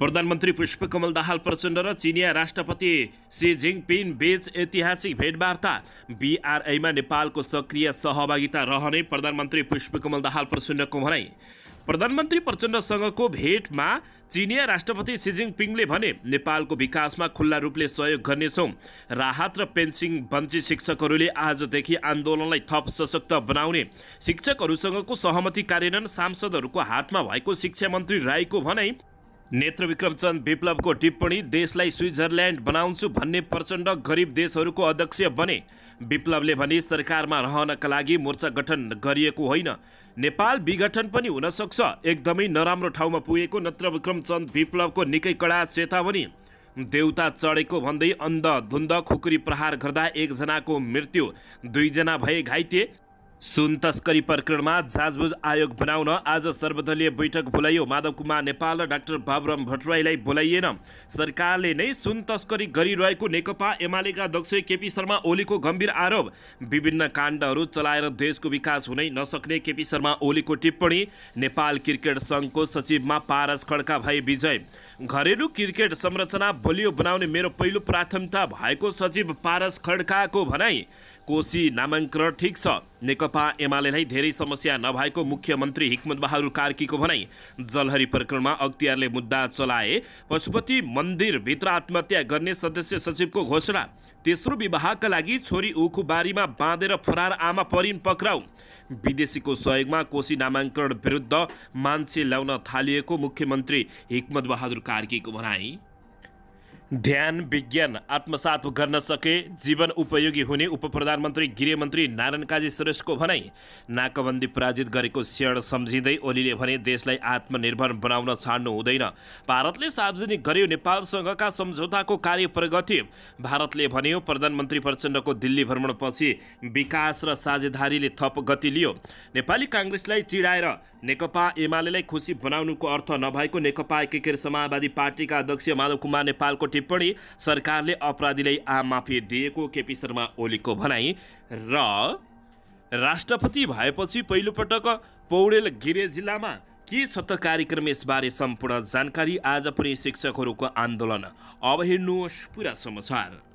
प्रधानमन्त्री पुष्पकमल दाहाल प्रचण्ड र चिनिया राष्ट्रपति सी जिङपिङ बीच ऐतिहासिक भेटवार्ता। बीआरआईमा नेपालको सक्रिय सहभागिता रहने प्रधानमन्त्री पुष्पकमल दाहाल प्रचण्डको भनाइ। प्रधानमन्त्री प्रचण्डसँगको भेटमा चिनिया राष्ट्रपति सी जिङपिङले भने नेपालको विकासमा खुल्ला रूपले सहयोग गर्नेछौँ। राहत र पेन्सन वञ्चित शिक्षकहरूले आजदेखि आन्दोलनलाई थप सशक्त बनाउने शिक्षकहरूसँगको सहमति कार्यान्वयन सांसदहरूको हातमा भएको शिक्षा मन्त्री राईको भनाइ। नेत्र विक्रमचन्द विप्लवको टिप्पणी देशलाई स्विजरल्यान्ड बनाउँछु भन्ने प्रचण्ड गरिब देशहरूको अध्यक्ष बने। विप्लवले भने सरकारमा रहनका लागि मोर्चा गठन गरिएको होइन, नेपाल विघटन पनि हुन सक्छ। एकदमै नराम्रो ठाउँमा पुगेको नेत्र विक्रमचन्द विप्लवको निकै कडा चेतावनी। देउता चढेको भन्दै अन्धधुन्द खुकुरी प्रहार गर्दा एकजनाको मृत्यु, 2 जना भए घाइते। सुन तस्करी प्रकरणमा जाँचबुझ आयोग बनाउन आज सर्वदलीय बैठक बोलाइयो। माधव कुमार नेपाल र डाक्टर बाबुराम भट्टराईलाई बोलाइएन। सरकारले नै सुन तस्करी गरिरहेको नेकपा एमालेका अध्यक्ष केपी शर्मा ओलीको गम्भीर आरोप। विभिन्न काण्डहरू चलाएर देशको विकास हुनै नसक्ने केपी शर्मा ओलीको टिप्पणी। नेपाल क्रिकेट सङ्घको सचिवमा पारस खड्का भए विजय। घरेलु क्रिकेट संरचना बलियो बनाउने मेरो पहिलो प्राथमिकता भएको सचिव पारस खड्काको भनाइ। कोशी नामाङ्करण ठिक छ, नेकपा एमालेलाई धेरै समस्या नभएको मुख्यमन्त्री हिक्मत बहादुर कार्कीको भनाइ। जलहरी प्रकरणमा अख्तियारले मुद्दा चलाए, पशुपति मन्दिरभित्र आत्महत्या गर्ने सदस्य सचिवको घोषणा। तेस्रो विवाहका लागि छोरी उखुबारीमा बाँधेर फरार आमा परिन् पक्राउ। विदेशीको सहयोगमा कोशी नामाङ्करण विरुद्ध मान्छे ल्याउन थालिएको मुख्यमन्त्री हिक्मत बहादुर कार्कीको भनाइ। ध्यान विज्ञान आत्मसात गर्न सके जीवन उपयोगी हुने उपप्रधानमन्त्री गृहमन्त्री नारायण काजी श्रेष्ठको भनाइ। नाकाबन्दी पराजित गरेको क्षण सम्झिँदै ओलीले भने देशलाई आत्मनिर्भर बनाउन छाड्नु हुँदैन। भारतले सार्वजनिक गर्यो नेपालसँगका सम्झौताको कार्य प्रगति। भारतले भन्यो प्रधानमन्त्री प्रचण्डको दिल्ली भ्रमणपछि विकास र साझेदारीले थप गति लियो। नेपाली काङ्ग्रेसलाई चिडाएर नेकपा एमालेलाई खुसी बनाउनुको अर्थ नभएको नेकपा एकीकृत समाजवादी पार्टीका अध्यक्ष माधव कुमार नेपालको टिप्पणी। सरकारले अपराधीलाई आमाफी दिएको केपी शर्मा ओलीको भनाइ। र राष्ट्रपति भएपछि पहिलोपटक पौडेल गिरे जिल्लामा के छ त कार्यक्रम, यसबारे सम्पूर्ण जानकारी। आज पनि शिक्षकहरूको आन्दोलन। अब हेर्नुहोस् पुरा समाचार।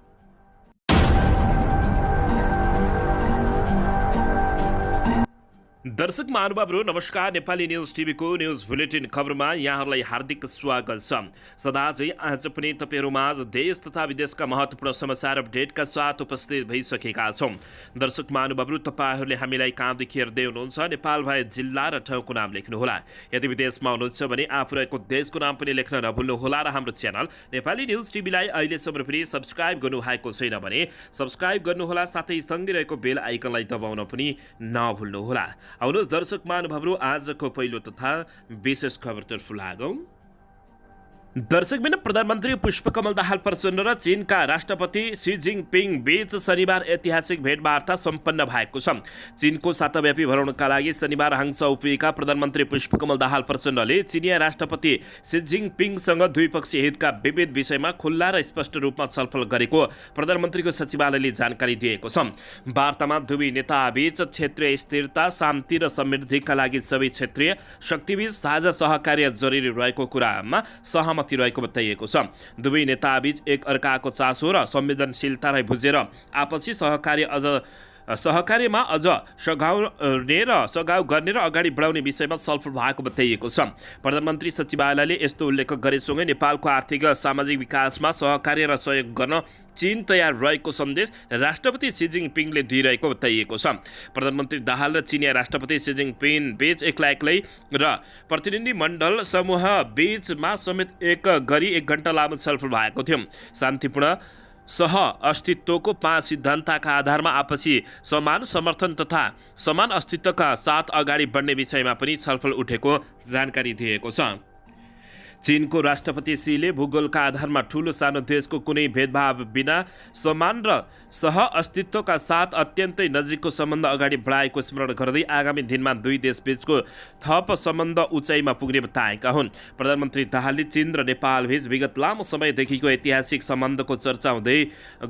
दर्शक महानुभावहरू नमस्कार। नेपाली न्युज टिभीको न्युज बुलेटिन खबरमा यहाँहरूलाई हार्दिक स्वागत छ। सदा चाहिँ आज पनि तपाईँहरूमाझ देश तथा विदेशका महत्त्वपूर्ण समाचार अपडेटका साथ उपस्थित भइसकेका छौँ। दर्शक महानुभावहरू तपाईँहरूले हामीलाई कहाँदेखि हेर्दै हुनुहुन्छ, नेपाल भए जिल्ला र ठाउँको नाम लेख्नुहोला। यदि विदेशमा हुनुहुन्छ भने आफू रहेको देशको नाम पनि लेख्न नभुल्नुहोला। र हाम्रो च्यानल नेपाली न्युज टिभीलाई अहिलेसम्म पनि सब्सक्राइब गर्नुभएको छैन भने सब्सक्राइब गर्नुहोला, साथै सँगै रहेको बेल आइकनलाई दबाउन पनि नभुल्नुहोला। आउनुहोस् दर्शक महानुभावहरू आजको पहिलो तथा विशेष खबरतर्फ लागौँ। दर्शकबिन प्रधानमन्त्री पुष्पकमल दाहाल प्रचण्ड र चीनका राष्ट्रपति सी जिङपिङ बीच शनिबार ऐतिहासिक भेटवार्ता सम्पन्न भएको छ। चीनको साताव्यापी भ्रमणका लागि शनिबार हाङचाउ पुगेका प्रधानमन्त्री पुष्पकमल दाहाल प्रचण्डले चिनिया राष्ट्रपति सी जिङपिङसँग द्विपक्षीय हितका विविध विषयमा खुल्ला र स्पष्ट रूपमा छलफल गरेको प्रधानमन्त्रीको सचिवालयले जानकारी दिएको छ। वार्तामा दुवै नेताबीच क्षेत्रीय स्थिरता, शान्ति र समृद्धिका लागि सबै क्षेत्रीय शक्तिबीच साझा सहकार्य जरुरी रहेको कुरामा सहमति रहेको बताइएको छ। दुवै नेताबीच एक अर्काको चासो र संवेदनशीलतालाई बुझेर आपसी सहकार्यमा अझ सघाउ गर्ने र अगाडि बढाउने विषयमा छलफल भएको बताइएको छ। प्रधानमन्त्री सचिवालयले यस्तो उल्लेख गरेसँगै नेपालको आर्थिक सामाजिक विकासमा सहकार्य र सहयोग गर्न चीन तयार रहेको सन्देश राष्ट्रपति सी जिङपिङले दिइरहेको बताइएको छ। प्रधानमन्त्री दाहाल र चिनिया राष्ट्रपति सी जिङपिङ बीच एक्लै र प्रतिनिधि मण्डल समूह बीचमा समेत एक घण्टा लामो छलफल भएको थियो। शान्तिपूर्ण सह अस्तित्वको 5 सिद्धान्तका आधारमा आपसी समान समर्थन तथा समान अस्तित्वका साथ अगाडि बढ्ने विषयमा पनि छलफल उठेको जानकारी दिएको छ। चीनको राष्ट्रपति सीले भूगोलका आधारमा ठूलो सानो देशको कुनै भेदभाव बिना समान र सह अस्तित्वका साथ अत्यन्तै नजिकको सम्बन्ध अगाडि बढाएको स्मरण गर्दै आगामी दिनमा दुई देशबीचको थप सम्बन्ध उचाइमा पुग्ने बताएका हुन्। प्रधानमन्त्री दाहालले चीन र नेपालबीच विगत लामो समयदेखिको ऐतिहासिक सम्बन्धको चर्चा हुँदै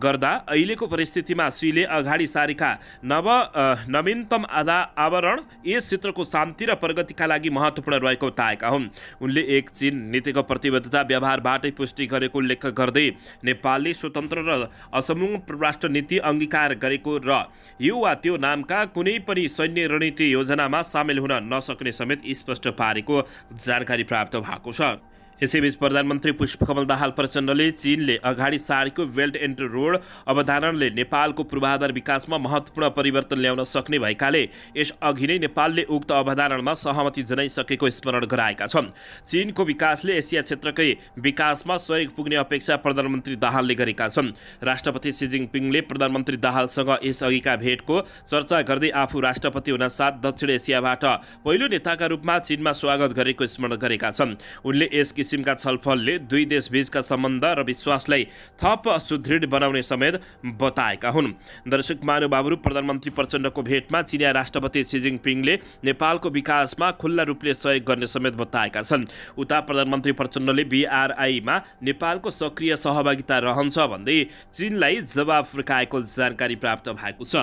गर्दा अहिलेको परिस्थितिमा सीले अगाडि सारेका नवीनतम आवरण यस क्षेत्रको शान्ति र प्रगतिका लागि महत्त्वपूर्ण रहेको बताएका हुन्। उनले एक चीन नीतिको प्रतिबद्धता व्यवहारबाटै पुष्टि गरेको उल्लेख गर्दै नेपालले स्वतन्त्र र असमूल परराष्ट्र नीति अङ्गीकार गरेको र यो वा त्यो नामका कुनै पनि सैन्य रणनीति योजनामा सामेल हुन नसक्ने समेत स्पष्ट पारेको जानकारी प्राप्त भएको छ। यसैबीच प्रधानमन्त्री पुष्पकमल दाहाल प्रचण्डले चीनले अगाडि सारेको बेल्ट एन्ड रोड अवधारणाले नेपालको पूर्वाधार विकासमा महत्त्वपूर्ण परिवर्तन ल्याउन सक्ने भएकाले यसअघि नै नेपालले उक्त अवधारणामा सहमति जनाइसकेको स्मरण गराएका छन्। चीनको विकासले एसिया क्षेत्रकै विकासमा सहयोग पुग्ने अपेक्षा प्रधानमन्त्री दाहालले गरेका छन्। राष्ट्रपति सी जिनपिङले प्रधानमन्त्री दाहालसँग यसअघिका भेटको चर्चा गर्दै आफू राष्ट्रपति हुनासाथ दक्षिण एसियाबाट पहिलो नेताका रूपमा चीनमा स्वागत गरेको स्मरण गरेका छन्। उनले यस किसिमका छलफलले दुई देशबीचका सम्बन्ध र विश्वासलाई थप सुदृढ बनाउने समेत बताएका हुन्। दर्शक महानुभावहरू, प्रधानमन्त्री प्रचण्डको भेटमा चिनिया राष्ट्रपति सी जिनपिङले नेपालको विकासमा खुल्ला रूपले सहयोग गर्ने समेत बताएका छन्। उता प्रधानमन्त्री प्रचण्डले BRIमा नेपालको सक्रिय सहभागिता रहन्छ भन्दै चीनलाई जवाफ फर्काएको जानकारी प्राप्त भएको छ।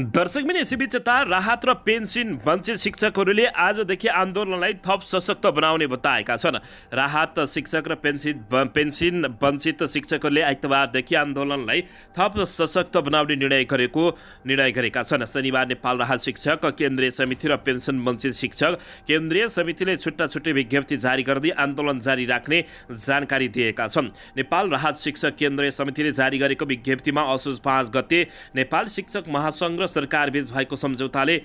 दर्शकबिन यसैबीच राहत र पेन्सन वञ्चित शिक्षकहरूले आजदेखि आन्दोलनलाई थप सशक्त बनाउने बताएका छन्। राहत शिक्षक र पेन्सन वञ्चित शिक्षकहरूले आइतबारदेखि आन्दोलनलाई थप सशक्त बनाउने निर्णय गरेका छन्। शनिबार नेपाल राहत शिक्षक केन्द्रीय समिति र पेन्सन वञ्चित शिक्षक केन्द्रीय समितिले छुट्टा छुट्टै विज्ञप्ति जारी गर्दै आन्दोलन जारी राख्ने जानकारी दिएका छन्। नेपाल राहत शिक्षक केन्द्रीय समितिले जारी गरेको विज्ञप्तिमा असोज 5 गते नेपाल शिक्षक महासङ्घ र सरकारबीच भएको सम्झौताले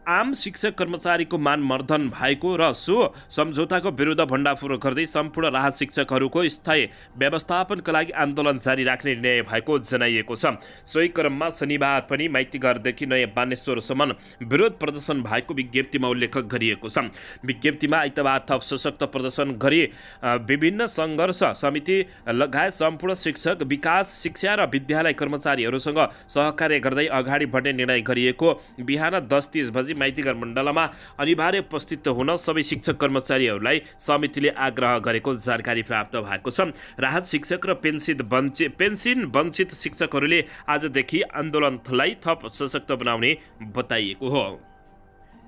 आम शिक्षक कर्मचारीको मानमर्दन भएको र सो सम्झौताको विरुद्ध भण्डाफोर गर्दै सम्पूर्ण राहत शिक्षकहरूको स्थायी व्यवस्थापनका लागि आन्दोलन जारी राख्ने निर्णय भएको जनाइएको छ। सोही क्रममा शनिबार पनि माइतीघरदेखि नयाँ बानेश्वरसम्म विरोध प्रदर्शन भएको विज्ञप्तिमा उल्लेख गरिएको छ। विज्ञप्तिमा आइतबार थप सशक्त प्रदर्शन गरी विभिन्न सङ्घर्ष समिति लगायत सम्पूर्ण शिक्षक विकास शिक्षा र विद्यालय कर्मचारीहरूसँग सहकार्य गर्दै अगाडि बढ्ने निर्णय गरिएको। बिहान 10:30 बजे माइतीघर मण्डलमा अनिवार्य उपस्थित हुन सबै शिक्षक कर्मचारीहरूलाई समितिले आग्रह गरेको जानकारी प्राप्त भएको छ। राहत शिक्षक र पेन्सन वञ्चित शिक्षकहरूले आजदेखि आन्दोलनलाई थप सशक्त बनाउने बताइएको हो।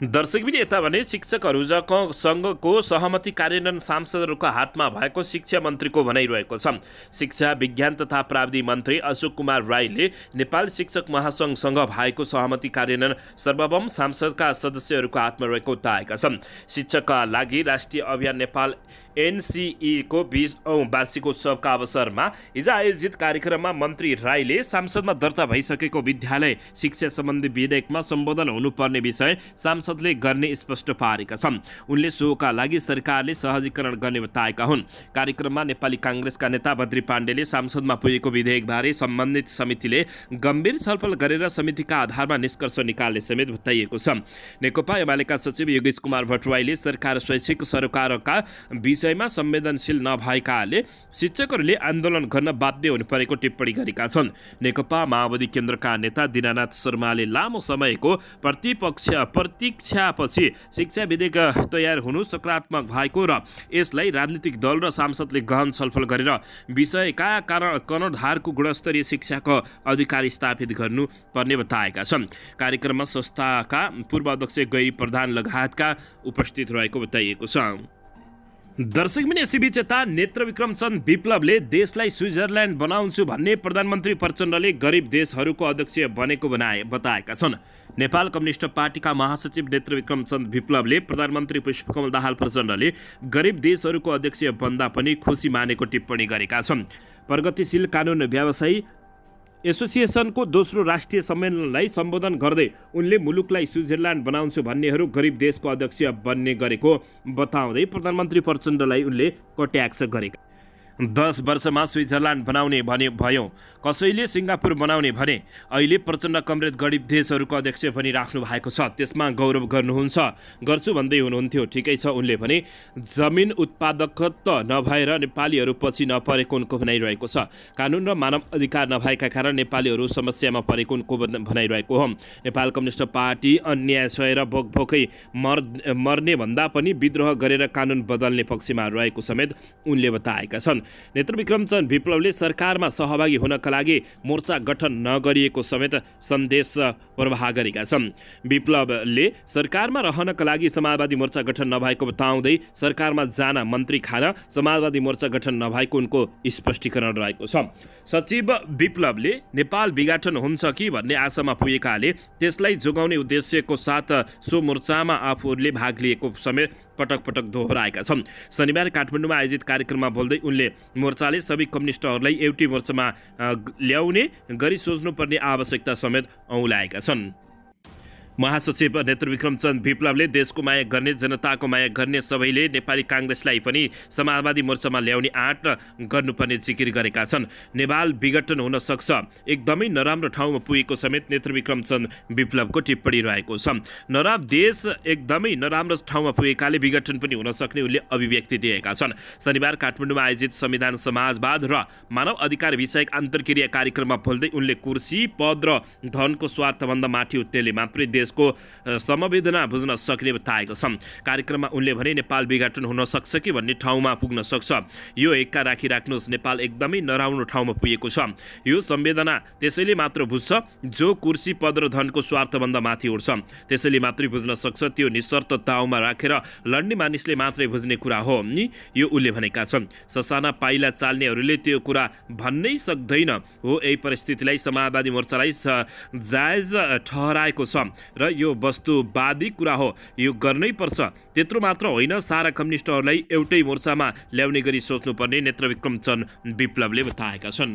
दर्शकबिन यता भने शिक्षकहरू सङ्घको सहमति कार्यान्वयन सांसदहरूको हातमा भएको शिक्षा मन्त्रीको भनाइरहेको छ। शिक्षा विज्ञान तथा प्राविधिक मन्त्री अशोक कुमार राईले नेपाल शिक्षक महासङ्घसँग भएको सहमति कार्यान्वयन सर्वभौम सांसदका सदस्यहरूको हातमा रहेको बताएका छन्। शिक्षकका लागि राष्ट्रिय अभियान नेपाल NCE को 20औं वार्षिकोत्सवका अवसरमा हिजो आयोजित कार्यक्रममा मन्त्री राईले सांसदमा दर्ता भइसकेको विद्यालय शिक्षा सम्बन्धी विधेयकमा सम्बोधन हुनुपर्ने विषय सांसदले गर्ने स्पष्ट पारेका छन्। उनले सोका लागि सरकारले सहजीकरण गर्ने बताएका हुन्। कार्यक्रममा नेपाली काङ्ग्रेसका नेता बद्री पाण्डेले सांसदमा पुगेको विधेयकबारे सम्बन्धित समितिले गम्भीर छलफल गरेर समितिका आधारमा निष्कर्ष निकाल्ने समेत बताइएको छ। नेकपा एमालेका सचिव योगेश कुमार भट्टराईले सरकार शैक्षिक सरोकारका विषयमा संवेदनशील नभएकाले शिक्षकहरूले आन्दोलन गर्न बाध्य हुनु परेको टिप्पणी गरेका छन्। नेकपा माओवादी केन्द्रका नेता दिनानाथ शर्माले लामो समयको प्रतीक्षापछि शिक्षा विधेयक तयार हुनु सकारात्मक भएको र यसलाई राजनीतिक दल र सांसदले गहन छलफल गरेर विषयका कर्णधारको गुणस्तरीय शिक्षाको अधिकार स्थापित गर्नुपर्ने बताएका छन्। कार्यक्रममा संस्थाका पूर्व अध्यक्ष गैरी प्रधान लगायतका उपस्थित रहेको बताइएको छ। दर्शकबिन यसैबीच यता नेत्रविक्रम चन्द विप्लवले देशलाई स्विजरल्यान्ड बनाउँछु भन्ने प्रधानमन्त्री प्रचण्डले गरिब देशहरूको अध्यक्ष बनेको बताएका छन्। नेपाल कम्युनिस्ट पार्टीका महासचिव नेत्रविक्रम चन्द विप्लवले प्रधानमन्त्री पुष्पकमल दाहाल प्रचण्डले गरिब देशहरूको अध्यक्ष बन्दा पनि खुसी मानेको टिप्पणी गरेका छन्। प्रगतिशील कानुन व्यवसायी एसोसिएसनको दोस्रो राष्ट्रिय सम्मेलनलाई सम्बोधन गर्दै उनले मुलुकलाई स्विजरल्यान्ड बनाउँछु भन्नेहरू गरिब देशको अध्यक्ष बन्ने गरेको बताउँदै प्रधानमन्त्री प्रचण्डलाई उनले कट्याक्ष गरेका। 10 वर्षमा स्विजरल्यान्ड बनाउने भयो, कसैले सिङ्गापुर बनाउने भने अहिले प्रचण्ड कमरेड गरिब देशहरूको अध्यक्ष पनि राख्नु भएको छ, त्यसमा गौरव गर्छु भन्दै हुनुहुन्थ्यो। ठिकै छ, उनले भने जमिन उत्पादकत्व नभएर नेपालीहरू पछि नपरेको उनको भनाइरहेको छ। कानुन र मानव अधिकार नभएका कारण नेपालीहरू समस्यामा परेको उनको भनाइरहेको हो। नेपाल कम्युनिस्ट पार्टी अन्याय सहेर भोकभोकै मर्ने भन्दा पनि विद्रोह गरेर कानुन बदल्ने पक्षमा रहेको समेत उनले बताएका छन्। नेत्रविक्रमचन्द्र विप्लवले सरकारमा सहभागी हुनका लागि मोर्चा गठन नगरिएको समेत सन्देश प्रवाह गरेका छन्। विप्लवले सरकारमा रहनका लागि समाजवादी मोर्चा गठन नभएको बताउँदै सरकारमा जान मन्त्री खान समाजवादी मोर्चा गठन नभएको उनको स्पष्टीकरण रहेको छ। सचिव विप्लवले नेपाल विघटन हुन्छ कि भन्ने आशामा पुगेकाले त्यसलाई जोगाउने उद्देश्यको साथ सो मोर्चामा आफूहरूले भाग लिएको समेत पटक पटक दोहोऱ्याएका छन्। शनिबार काठमाडौँमा आयोजित कार्यक्रममा बोल्दै उनले मोर्चाले सबै कम्युनिस्टहरूलाई एउटै मोर्चामा ल्याउने गरी सोच्नुपर्ने आवश्यकता समेत औँल्याएका छन्। महासचिव नेत्रविक्रमचन्द्र विप्लवले देशको माया गर्ने जनताको माया गर्ने सबैले नेपाली काङ्ग्रेसलाई पनि समाजवादी मोर्चामा ल्याउने आँट गर्नुपर्ने जिकिर गरेका छन्। नेपाल विघटन हुन सक्छ, एकदमै नराम्रो ठाउँमा पुगेको समेत नेत्रविक्रमचन्द्र विप्लवको टिप्पणी रहेको छ। देश एकदमै नराम्रो ठाउँमा पुगेकाले विघटन पनि हुन सक्ने उनले अभिव्यक्ति दिएका छन्। शनिबार काठमाडौँमा आयोजित संविधान समाजवाद र मानव अधिकार विषयक अन्तर्क्रिया कार्यक्रममा बोल्दै उनले कुर्सी पद र धनको स्वार्थभन्दा माथि उठ्नेले मात्रै देशको समवेदना बुझ्न सक्ने बताएको छ। कार्यक्रममा उनले भने नेपाल विघटन हुन सक्छ कि भन्ने ठाउँमा पुग्न सक्छ, यो एक्का राख्नुहोस्, नेपाल एकदमै नराम्रो ठाउँमा पुगेको छ। यो संवेदना त्यसैले मात्र बुझ्छ जो कुर्सी पद र धनको स्वार्थभन्दा माथि उठ्छ, त्यसैले मात्रै बुझ्न सक्छ। त्यो निशर्त दाउमा राखेर लड्ने मानिसले मात्रै बुझ्ने कुरा हो नि, यो उनले भनेका छन्। ससाना पाइला चाल्नेहरूले त्यो कुरा भन्नै सक्दैन हो। यही परिस्थितिलाई समाजवादी मोर्चालाई जायज ठहराएको छ र यो वस्तुवादी कुरा हो, यो गर्नै पर्छ। त्यत्रो मात्र होइन, सारा कम्युनिस्टहरूलाई एउटै मोर्चामा ल्याउने गरी सोच्नुपर्ने नेत्रविक्रमचन्द्र विप्लवले बताएका छन्।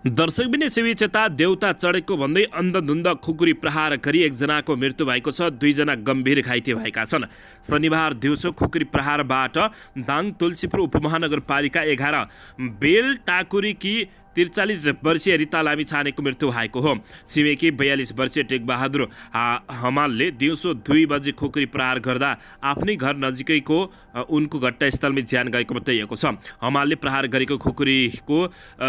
दर्शकबिन सेवीचेता देउता चढेको भन्दै अन्धधुन्द खुकुरी प्रहार गरी एकजनाको मृत्यु भएको छ, 2 जना गम्भीर घाइते भएका छन्। शनिबार दिउँसो खुकुरी प्रहारबाट दाङ तुलसीपुर उपमहानगरपालिका 11 बेल टाकुरीकी 43 वर्षीय रिता लामिछानेको मृत्यु भएको हो। छिमेकी 42 वर्षीय टेकबहादुर हमालले दिउँसो 2 बजे खुकुरी प्रहार गर्दा आफ्नै घर नजिकैको उनको घटनास्थलमै ज्यान गएको बताइएको छ। हमालले प्रहार गरेको खुकुरीको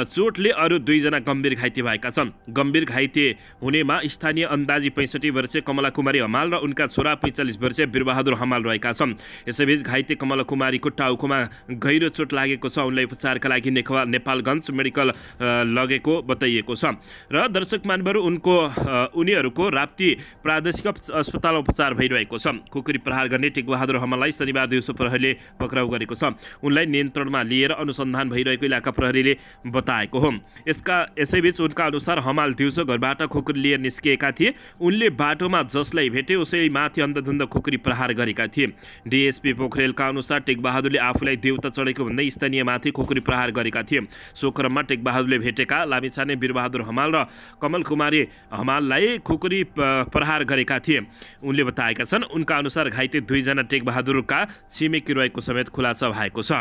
चोटले अरू 2 जना गम्भीर घाइते भएका छन्। गम्भीर घाइते हुनेमा स्थानीय अन्दाजी 65 वर्षीय कमला कुमारी हमाल र उनका छोरा 45 वर्षीय वीरबहादुर हमाल रहेका छन्। यसैबीच घाइते कमला कुमारीको टाउकोमा गहिरो चोट लागेको छ। उनलाई उपचारका लागि नेपालगञ्ज मेडिकल लगेको बताइएको छ र दर्शक मानवहरू उनीहरूको राप्ती प्रादेशिक अस्पताल उपचार भइरहेको छ। खुकुरी प्रहार गर्ने टेकबहादुर हमाललाई शनिबार दिउँसो प्रहरीले पक्राउ गरेको छ। उनलाई नियन्त्रणमा लिएर अनुसन्धान भइरहेको इलाका प्रहरीले बताएको हो। यसैबीच उनका अनुसार हमाल दिउँसो घरबाट खुकुरी लिएर निस्किएका थिए। उनले बाटोमा जसलाई भेटे उसै माथि अन्धधुन्द खुकुरी प्रहार गरेका थिए। डिएसपी पोखरेलका अनुसार टेकबहादुरले आफूलाई देउता चढेको भन्दै स्थानीय माथि खुकुरी प्रहार गरेका थिए। सो क्रममा टेकबहादुरले भेटेका लामिछाने वीरबहादुर हमाल र कमल कुमारी हमाललाई खुकुरी प्रहार गरेका थिए उनले बताएका छन्। उनका अनुसार घाइते 2 जना टेकबहादुरका छिमेकी रहेको समेत खुलासा भएको छ।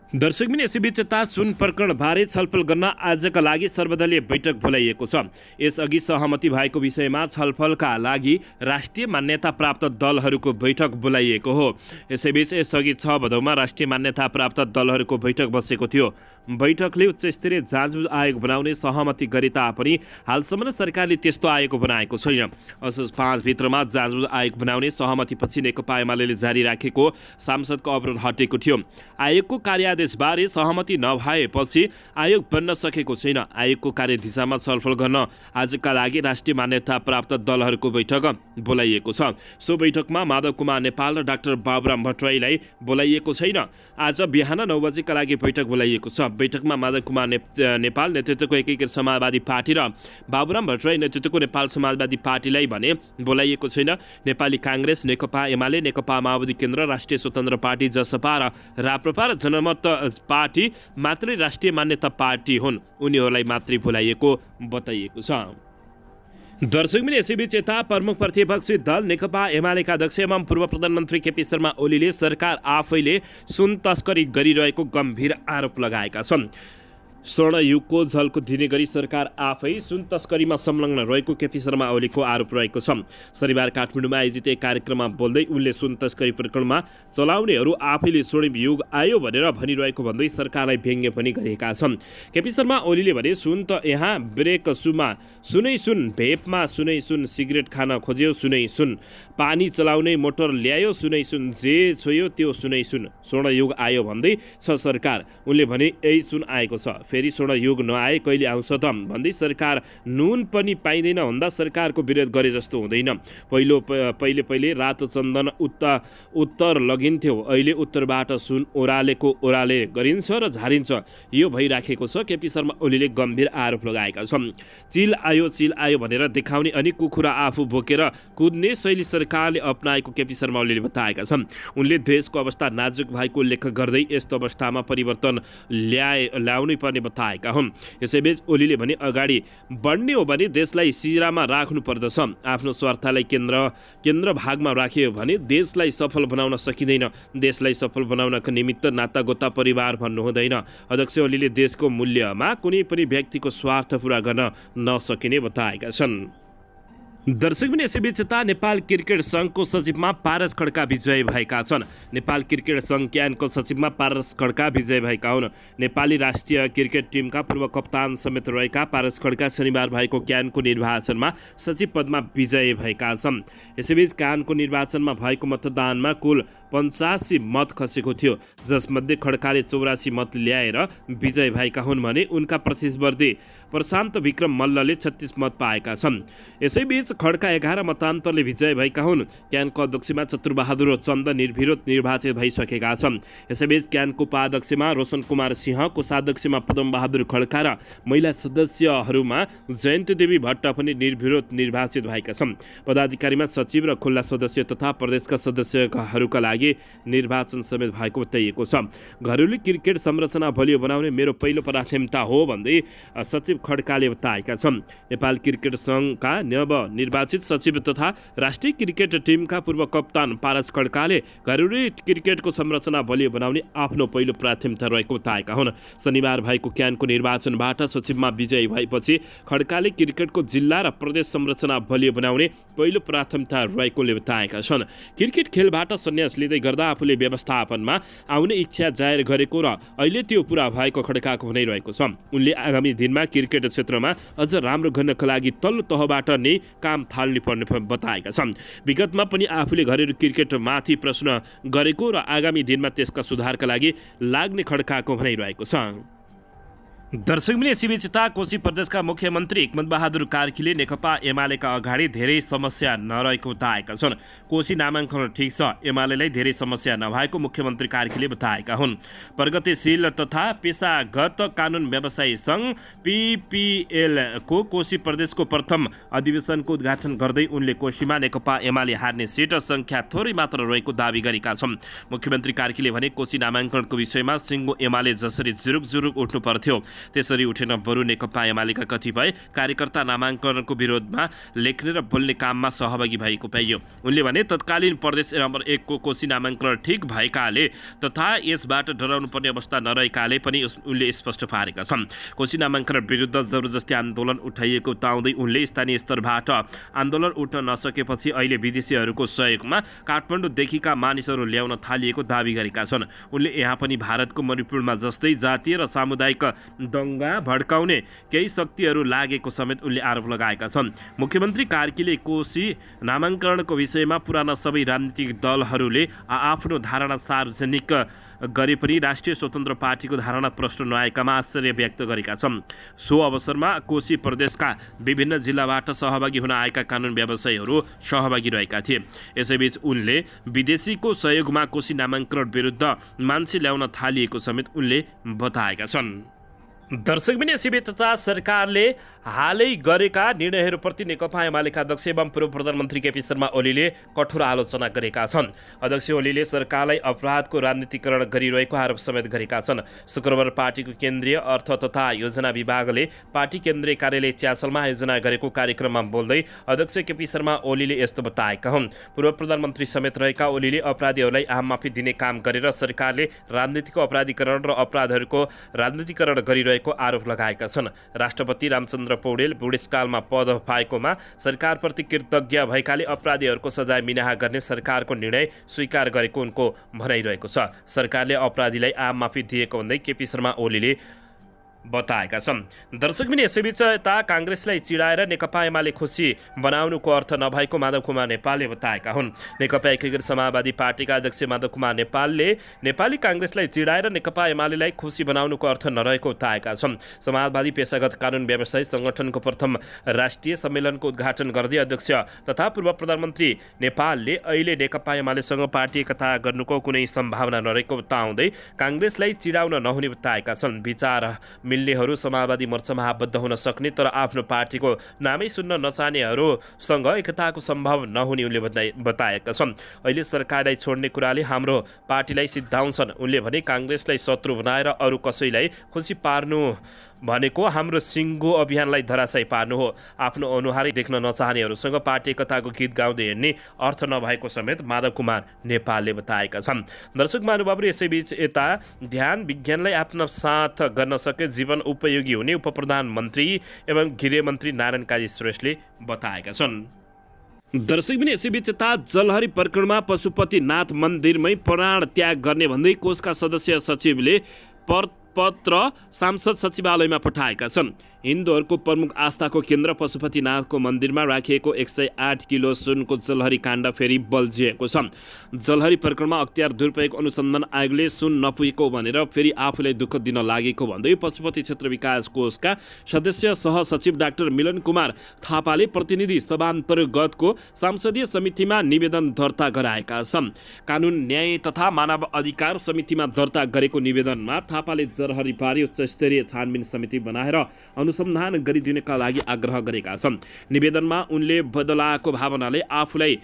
दर्शकबिन यसैबीच सुन प्रकरणबारे छलफल गर्न आजका लागि सर्वदलीय बैठक बोलाइएको छ। यसअघि सहमति भएको विषयमा छलफलका लागि राष्ट्रिय मान्यता प्राप्त दलहरूको बैठक बोलाइएको हो। यसैबीच यसअघि 6 भदौमा राष्ट्रिय मान्यता प्राप्त दलहरूको बैठक बसेको थियो। बैठकले उच्चस्तरीय जाँचबुझ आयोग बनाउने सहमति गरे तापनि हालसम्म सरकारले त्यस्तो आयोग बनाएको छैन। असोज 5 भित्रमा जाँचबुझ आयोग बनाउने सहमतिपछि नेकपा एमाले जारी राखेको सांसदको अवरोध हटेको थियो। आयोगको कार्यादेशबारे सहमति नभएपछि आयोग बन्न सकेको छैन। आयोगको कार्यदिशामा छलफल गर्न आजका लागि राष्ट्रिय मान्यता प्राप्त दलहरूको बैठक बोलाइएको छ। सो बैठकमा माधव कुमार नेपाल र डाक्टर बाबुराम भट्टराईलाई बोलाइएको छैन। आज बिहान 9 बजेका लागि बैठक बोलाइएको छ। बैठकमा माधव कुमार नेपाल नेतृत्वको एकीकृत समाजवादी पार्टी र बाबुराम भट्टराई नेतृत्वको नेपाल समाजवादी पार्टीलाई भने बोलाइएको छैन। नेपाली काङ्ग्रेस, नेकपा एमाले, नेकपा माओवादी केन्द्र, राष्ट्रिय स्वतन्त्र पार्टी जसपा र राप्रपा र जनमत पार्टी मात्रै राष्ट्रिय मान्यता पार्टी हुन्, उनीहरूलाई मात्रै बोलाइएको बताइएको छ। दर्शकबिन यसैबीच यता प्रमुख प्रतिपक्षी दल नेकपा एमालेका अध्यक्ष एवं पूर्व प्रधानमन्त्री केपी शर्मा ओलीले सरकार आफैले सुन तस्करी गरिरहेको गम्भीर आरोप लगाएका छन्। स्वर्णयुगको झल्को दिने गरी सरकार आफै सुन तस्करीमा संलग्न रहेको केपी शर्मा ओलीको आरोप रहेको छ। शनिबार काठमाडौँमा आयोजित एक कार्यक्रममा बोल्दै उनले सुन तस्करी प्रकरणमा चलाउनेहरू आफैले स्वर्णिम युग आयो भनेर भनिरहेको भन्दै सरकारलाई व्यङ्ग्य पनि गरेका छन्। केपी शर्मा ओलीले भने सुन त यहाँ ब्रेक सुमा सुनै सुन, भेपमा सुनै सुन, सिगरेट खान खोज्यो सुनै सुन, पानी चलाउने मोटर ल्यायो सुनै सुन, जे छोयो त्यो सुनै सुन, स्वर्णयुग आयो भन्दै छ सरकार। उनले भने यही सुन आएको छ, फेरि स्वर्णयुग नआए कहिले आउँछ त भन्दै सरकार नुन पनि पाइँदैन भन्दा सरकारको विरोध गरे जस्तो हुँदैन। पहिले रातो चन्दन उत्तर लगिन्थ्यो, अहिले उत्तरबाट सुन ओराले गरिन्छ र झारिन्छ, यो भइराखेको छ। केपी शर्मा ओलीले गम्भीर आरोप लगाएका छन्। चिल आयो भनेर देखाउने अनि कुखुरा आफू बोकेर कुद्ने शैली सरकारले अपनाएको केपी शर्मा ओलीले बताएका छन्। उनले देशको अवस्था नाजुक भएको उल्लेख गर्दै यस्तो अवस्थामा परिवर्तन ल्याउनै पर्ने बताएका हुन्। यसैबीच ओलीले भने अगाडि बढ्ने हो भने देशलाई सिरामा राख्नु पर्दछ। आफ्नो स्वार्थलाई केन्द्र भागमा राख्यो भने देशलाई सफल बनाउन सकिँदैन। देशलाई सफल बनाउनका निमित्त नातागोता परिवार भन्नु हुँदैन। अध्यक्ष ओलीले देशको मूल्यमा कुनै पनि व्यक्तिको स्वार्थ पूरा गर्न नसकिने बताएका छन्। दर्शक पनि यसैबीच नेपाल क्रिकेट सङ्घको सचिवमा पारस खड्का विजय भएका छन्। नेपाल क्रिकेट सङ्घ क्यानको सचिवमा पारस खड्का विजय भएका हुन्। नेपाली राष्ट्रिय क्रिकेट टिमका पूर्व कप्तान समेत रहेका पारस खड्का शनिबार भएको क्यानको निर्वाचनमा सचिव पदमा विजय भएका छन्। यसैबीच क्यानको निर्वाचनमा भएको मतदानमा कुल 85 मत खसेको थियो, जसमध्ये खड्काले 84 मत ल्याएर विजय भएका हुन् भने उनका प्रतिस्पर्धी प्रशान्त विक्रम मल्लले 36 मत पाएका छन्। यसैबीच खड्का 11 मतान्तरले विजय भएका हुन्। क्यानको अध्यक्षमा चतुरबहादुर चन्द निर्विरोध निर्वाचित भइसकेका छन्। यसैबीच क्यानको उपाध्यक्षमा रोशन कुमार सिंह, कोषाध्यक्षमा पदमबहादुर खड्का र महिला सदस्यहरूमा जयन्ती देवी भट्ट पनि निर्विरोध निर्वाचित भएका छन्। पदाधिकारीमा सचिव र खुल्ला सदस्य तथा प्रदेशका सदस्यहरूका लागि निर्वाचन समेत भएको बताइएको छ। घरेलु क्रिकेट संरचना बलियो बनाउने मेरो पहिलो प्राथमिकता हो भन्दै सचिव खड्काले बताएका छन्। नेपाल क्रिकेट सङ्घका नवनिर्वाचित सचिव तथा राष्ट्रिय क्रिकेट टिमका पूर्व कप्तान पारस खड्काले घरेलु क्रिकेटको संरचना बलियो बनाउने आफ्नो पहिलो प्राथमिकता रहेको बताएका हुन्। शनिबार भएको क्यानको निर्वाचनबाट सचिवमा विजयी भएपछि खड्काले क्रिकेटको जिल्ला र प्रदेश संरचना बलियो बनाउने पहिलो प्राथमिकता रहेकोले बताएका छन्। क्रिकेट खेलबाट सन्यास लिँदै गर्दा आफूले व्यवस्थापनमा आउने इच्छा जाहेर गरेको र अहिले त्यो पूरा भएको खड्काको भनाइरहेको छ। उनले आगामी दिनमा क्रिकेट क्षेत्रमा अझ राम्रो गर्नका लागि तल्लो तहबाट नै काम थाल्नु पर्ने बताएका छन्। विगतमा पनि आफूले घरेलु क्रिकेटमाथि प्रश्न गरेको र आगामी दिनमा त्यसका सुधारका लागि लाग्ने खड्काको भनाइरहेको छ। दर्शक पनि यसैबीच कोशी प्रदेशका मुख्यमन्त्री हिक्मत बहादुर कार्कीले नेकपा एमालेका अगाडि धेरै समस्या नरहेको बताएका छन्। कोशी नामाङ्कन ठिक छ, एमालेलाई धेरै समस्या नभएको मुख्यमन्त्री कार्कीले बताएका हुन्। प्रगतिशील तथा पेशागत कानुन व्यवसायी सङ्घ PPL को कोशी प्रदेशको प्रथम अधिवेशनको उद्घाटन गर्दै उनले कोशीमा नेकपा एमाले हार्ने सिट सङ्ख्या थोरै मात्र रहेको दावी गरेका छन्। मुख्यमन्त्री कार्कीले भने कोशी नामाङ्कनको विषयमा सिङ्गो एमाले जसरी जुरुक उठ्नु पर्थ्यो त्यसरी उठेन, बरु नेकपा एमालेका कतिपय कार्यकर्ता नामाङ्कनको विरोधमा लेख्ने र बोल्ने काममा सहभागी भएको पाइयो। उनले भने तत्कालीन प्रदेश नम्बर 1 को कोशी नामाङ्कन ठिक भएकाले तथा यसबाट डराउनु पर्ने अवस्था नरहेकाले पनि उनले स्पष्ट पारेका छन्। कोशी नामाङ्कन विरुद्ध जबरजस्ती आन्दोलन उठाइएको बताउँदै उनले स्थानीय स्तरबाट आन्दोलन उठ्न नसकेपछि अहिले विदेशीहरूको सहयोगमा काठमाडौँदेखिका मानिसहरू ल्याउन थालिएको दावी गरेका छन्। उनले यहाँ पनि भारतको मणिपुरमा जस्तै जातीय र सामुदायिक दङ्गा भड्काउने केही शक्तिहरू लागेको समेत उनले आरोप लगाएका छन्। मुख्यमन्त्री कार्कीले कोशी नामाङ्करणको विषयमा पुराना सबै राजनीतिक दलहरूले आफ्नो धारणा सार्वजनिक गरे पनि राष्ट्रिय स्वतन्त्र पार्टीको धारणा प्रश्न नआएकामा आश्चर्य व्यक्त गरेका छन्। सो अवसरमा कोशी प्रदेशका विभिन्न जिल्लाबाट सहभागी हुन आएका कानुन व्यवसायीहरू सहभागी रहेका थिए। यसैबीच उनले विदेशीको सहयोगमा कोशी नामाङ्करण विरुद्ध मान्छे ल्याउन थालिएको समेत उनले बताएका छन्। दर्शक पनि यसैबीच सरकारले हालै गरेका निर्णयहरूप्रति नेकपा एमालेका अध्यक्ष एवं पूर्व प्रधानमन्त्री केपी शर्मा ओलीले कठोर आलोचना गरेका छन्। अध्यक्ष ओलीले सरकारलाई अपराधको राजनीतिकरण गरिरहेको आरोप समेत गरेका छन्। शुक्रबार पार्टीको केन्द्रीय अर्थ तथा योजना विभागले पार्टी केन्द्रीय कार्यालय च्यासलमा आयोजना गरेको कार्यक्रममा बोल्दै अध्यक्ष केपी शर्मा ओलीले यस्तो बताएका हुन्। पूर्व प्रधानमन्त्री समेत रहेका ओलीले अपराधीहरूलाई आम माफी दिने काम गरेर सरकारले राजनीतिको अपराधीकरण र अपराधहरूको राजनीतिकरण गरिरहेको नरहेको आरोप लगाएका छन्। राष्ट्रपति रामचन्द्र पौडेल बुढेसकालमा पद पाएकोमा सरकारप्रति कृतज्ञ भएकाले अपराधीहरूको सजाय मिनाहा गर्ने सरकारको निर्णय स्वीकार गरेको उनको भनाइरहेको छ। सरकारले अपराधीलाई आम माफी दिएको भन्दै केपी शर्मा ओलीले बताएका छन्। दर्शकबिन यसैबीच यता काङ्ग्रेसलाई चिडाएर नेकपा एमाले खुसी बनाउनुको अर्थ नभएको माधव कुमार नेपालले बताएका हुन्। नेकपा एकीकृत समाजवादी पार्टीका अध्यक्ष माधव कुमार नेपालले नेपाली काङ्ग्रेसलाई चिडाएर नेकपा एमालेलाई खुसी बनाउनुको अर्थ नरहेको बताएका छन्। समाजवादी पेशागत कानुन व्यवसायी सङ्गठनको प्रथम राष्ट्रिय सम्मेलनको उद्घाटन गर्दै अध्यक्ष तथा पूर्व प्रधानमन्त्री नेपालले अहिले नेकपा एमालेसँग पार्टी एकता गर्नुको कुनै सम्भावना नरहेको बताउँदै काङ्ग्रेसलाई चिडाउन नहुने बताएका छन्। विचार मिल्नेहरू समाजवादी मोर्चामा आबद्ध हुन सक्ने तर आफ्नो पार्टीको नामै सुन्न नचाहनेहरूसँग एकताको सम्भव नहुने उनले बताएका छन्। अहिले सरकारलाई छोड्ने कुराले हाम्रो पार्टीलाई सिद्धाउँछन्। उनले भने काङ्ग्रेसलाई शत्रु बनाएर अरू कसैलाई खुसी पार्नु भनेको हाम्रो सिङ्गो अभियानलाई धराशायी पार्नु हो। आफ्नो अनुहारै देख्न नचाहनेहरूसँग पार्टी एकताको गीत गाउँदै हिँड्ने अर्थ नभएको समेत माधव कुमार नेपालले बताएका छन्। दर्शक महानुभावहरू यसैबीच यता ध्यान विज्ञानलाई आफ्नो साथ गर्न सके जीवन उपयोगी हुने उप प्रधानमन्त्री एवं गृहमन्त्री नारायण काजी श्रेष्ठले बताएका छन्। दर्शकबिन यसैबीच यता जलहरी प्रकरणमा पशुपतिनाथ मन्दिरमै प्राण त्याग गर्ने भन्दै कोषका सदस्य सचिवले पत्र सांसद सचिवालयमा पठाएका छन्। हिन्दूहरूको प्रमुख आस्थाको केन्द्र पशुपतिनाथको मन्दिरमा राखिएको 108 किलो सुनको जलहरी काण्ड फेरि बल्झिएको छ। जलहरी प्रकरणमा अख्तियार दुरुपयोग अनुसन्धान आयोगले सुन नपुगेको भनेर फेरि आफूलाई दुःख दिन लागेको भन्दै पशुपति क्षेत्र विकास कोषका सदस्य सहसचिव डाक्टर मिलन कुमार थापाले प्रतिनिधि सभा अन्तर्गतको संसदीय समितिमा निवेदन दर्ता गराएका छन्। कानुन न्याय तथा मानव अधिकार समितिमा दर्ता गरेको निवेदनमा थापाले जलहरीबारे उच्च स्तरीय छानबिन समिति बनाएर अनुसन्धान गरिदिनका लागि आग्रह गरेका छन्। निवेदनमा उनले बदलाएको भावनाले आफूलाई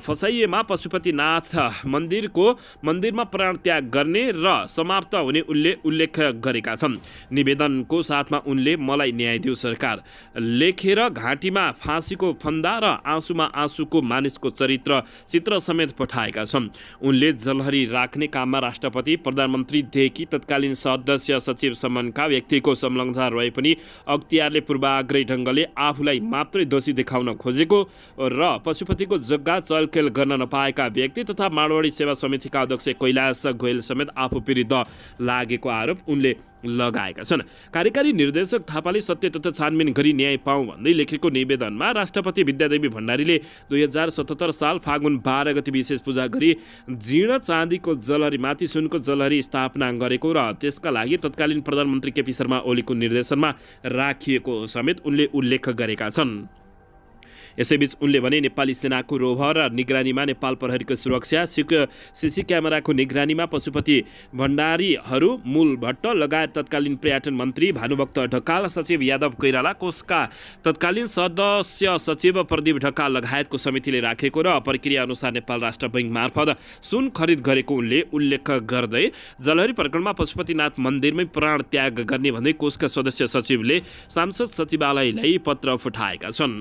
फसाइएमा पशुपतिनाथ मन्दिरमा प्राण त्याग गर्ने र समाप्त हुने उनले उल्लेख गरेका छन्। निवेदनको साथमा उनले मलाई न्याय दिऊ सरकार लेखेर घाँटीमा फाँसीको फन्दा र आँसुमा आँसुको मानिसको चित्र समेत पठाएका छन्। उनले जलहरी राख्ने काममा राष्ट्रपति प्रधानमन्त्रीदेखि तत्कालीन सदस्य सचिव सम्मका व्यक्तिको संलग्नता रहे पनि अख्तियारले पूर्वाग्रही ढङ्गले आफूलाई मात्रै दोषी देखाउन खोजेको र पशुपतिको जग्गा चलखेल गर्न नपाएका व्यक्ति तथा माडवाडी सेवा समितिका अध्यक्ष कैलाश गोयल समेत आफू विरुद्ध लागेको आरोप उनले लगाएका छन्। कार्यकारी निर्देशक थापाले सत्य तथा छानबिन गरी न्याय पाऊँ भन्दै लेखेको निवेदनमा राष्ट्रपति विद्यादेवी भण्डारीले 2077 साल फागुन 12 गते विशेष पूजा गरी जीर्ण चाँदीको जलहरीमाथि सुनको जलहरी स्थापना गरेको र त्यसका लागि तत्कालीन प्रधानमन्त्री केपी शर्मा ओलीको निर्देशनमा राखिएको समेत उनले उल्लेख गरेका छन्। यसैबीच उनले भने नेपाली सेनाको रोभर र निगरानीमा नेपाल प्रहरीको सुरक्षा सीसी क्यामेराको निगरानीमा पशुपति भण्डारीहरू मूल भट्ट लगायत तत्कालीन पर्यटन मन्त्री भानुभक्त ढकाल सचिव यादव कोइराला कोषका तत्कालीन सदस्य सचिव प्रदीप ढकाल लगायतको समितिले राखेको र प्रक्रिया अनुसार नेपाल राष्ट्र बैङ्क मार्फत सुन खरिद गरेको उनले उल्लेख गर्दै जलहरी प्रकरणमा पशुपतिनाथ मन्दिरमै प्राण त्याग गर्ने भन्दै कोषका सदस्य सचिवले सांसद सचिवालयलाई पत्र पठाएका छन्।